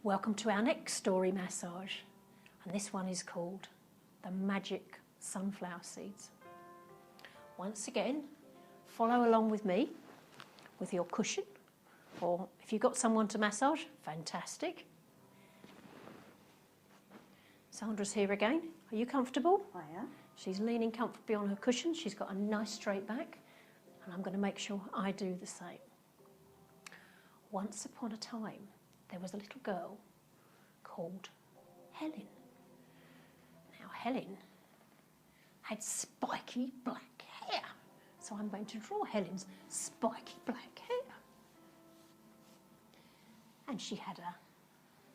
Welcome to our next story massage, and this one is called The Magic Sunflower Seeds. Once again, follow along with me with your cushion, or if you've got someone to massage, fantastic. Sandra's here again. Are you comfortable? I am. She's leaning comfortably on her cushion. She's got a nice straight back, and I'm going to make sure I do the same. Once upon a time, there was a little girl called Helen. Now, Helen had spiky black hair, so I'm going to draw Helen's spiky black hair. And she had a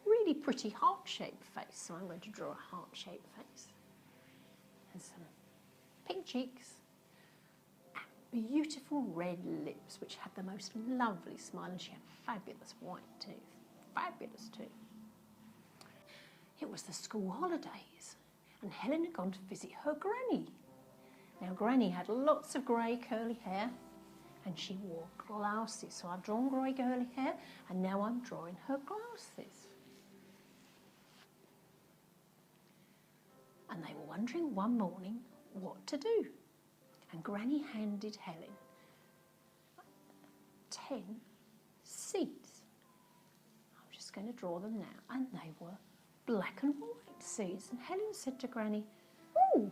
really pretty heart-shaped face, so I'm going to draw a heart-shaped face. And some pink cheeks, and beautiful red lips, which had the most lovely smile, and she had fabulous white teeth. Fabulous too. It was the school holidays, and Helen had gone to visit her granny. Now, Granny had lots of grey curly hair, and she wore glasses. So I've drawn grey curly hair, and now I'm drawing her glasses. And they were wondering one morning what to do. And Granny handed Helen 10 seeds. I'm just going to draw them now. And they were black and white seeds. And Helen said to Granny, "Oh,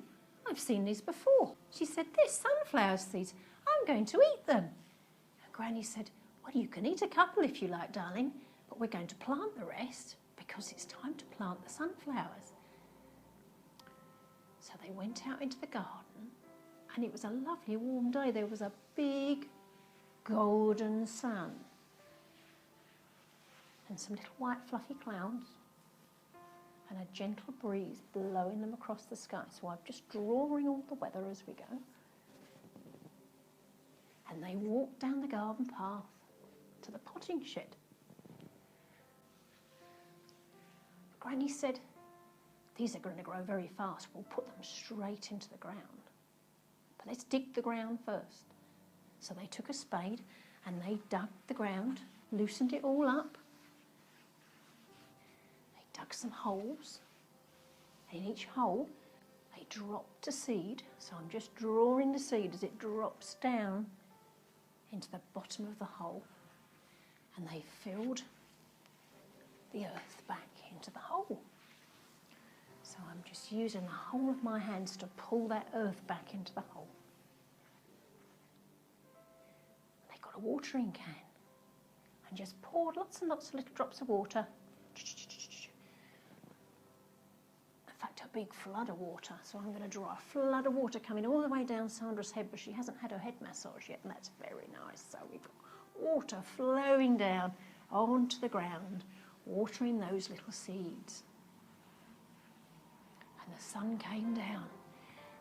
I've seen these before." She said, "They're sunflower seeds. I'm going to eat them." And Granny said, "Well, you can eat a couple if you like, darling, but we're going to plant the rest because it's time to plant the sunflowers." So they went out into the garden, and it was a lovely warm day. There was a big golden sun and some little white fluffy clouds and a gentle breeze blowing them across the sky. So I'm just drawing all the weather as we go. And they walked down the garden path to the potting shed. Granny said, "These are going to grow very fast. We'll put them straight into the ground. But let's dig the ground first." So they took a spade and they dug the ground, loosened it all up. They dug some holes. And in each hole, they dropped a seed. So I'm just drawing the seed as it drops down into the bottom of the hole. And they filled the earth back into the hole. So I'm just using the whole of my hands to pull that earth back into the hole. They got a watering can and just poured lots and lots of little drops of water. In fact, a big flood of water. So I'm going to draw a flood of water coming all the way down Sandra's head, but she hasn't had her head massage yet, and that's very nice. So we've got water flowing down onto the ground, watering those little seeds. And the sun came down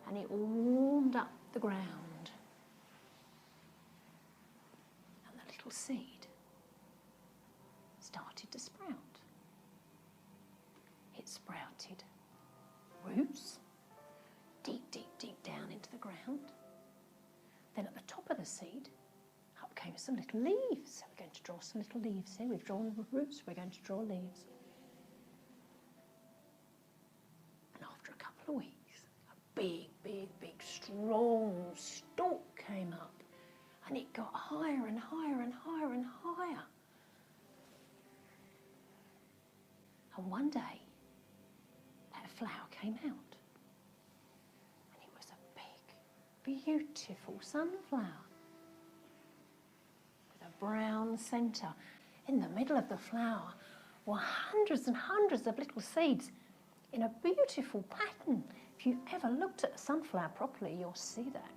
and it warmed up the ground. And the little seed started to sprout. It sprouted roots deep, deep, deep down into the ground. Then at the top of the seed, up came some little leaves. So we're going to draw some little leaves here. We've drawn the roots, we're going to draw leaves. A weeks, a big, big, big, strong stalk came up, and it got higher and higher and higher and higher. And one day, that flower came out, and it was a big, beautiful sunflower with a brown centre. In the middle of the flower were hundreds and hundreds of little seeds in a beautiful pattern. If you've ever looked at a sunflower properly, you'll see that.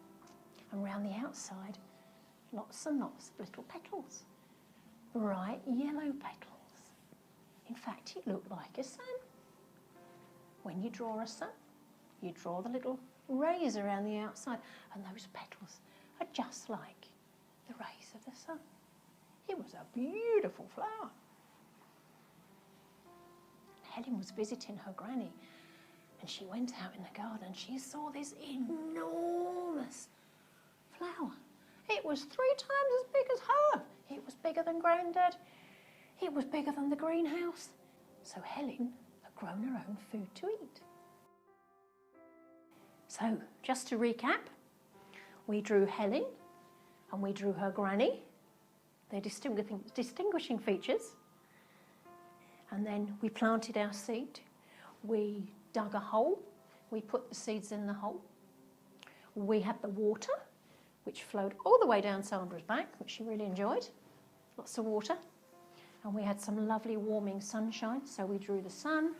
And around the outside, lots and lots of little petals, bright yellow petals. In fact, it looked like a sun. When you draw a sun, you draw the little rays around the outside, and those petals are just like the rays of the sun. It was a beautiful flower. Helen was visiting her granny, and she went out in the garden and she saw this enormous flower. It was 3 times as big as her. It was bigger than Grandad. It was bigger than the greenhouse. So Helen had grown her own food to eat. So, just to recap, we drew Helen and we drew her granny, their distinguishing features, and then we planted our seed. We dug a hole, we put the seeds in the hole. We had the water, which flowed all the way down Sandra's back, which she really enjoyed, lots of water. And we had some lovely warming sunshine, so we drew the sun,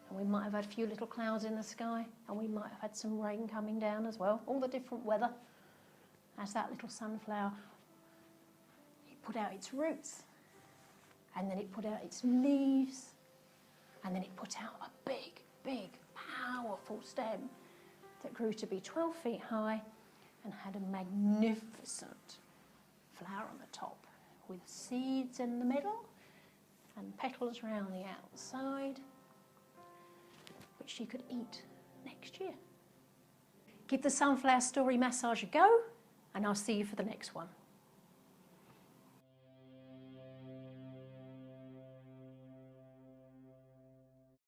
and we might have had a few little clouds in the sky, and we might have had some rain coming down as well, all the different weather. As that little sunflower, it put out its roots, and then it put out its leaves, and then it put out a big, big, powerful stem that grew to be 12 feet high and had a magnificent flower on the top with seeds in the middle and petals around the outside, which she could eat next year. Give the sunflower story massage a go, and I'll see you for the next one.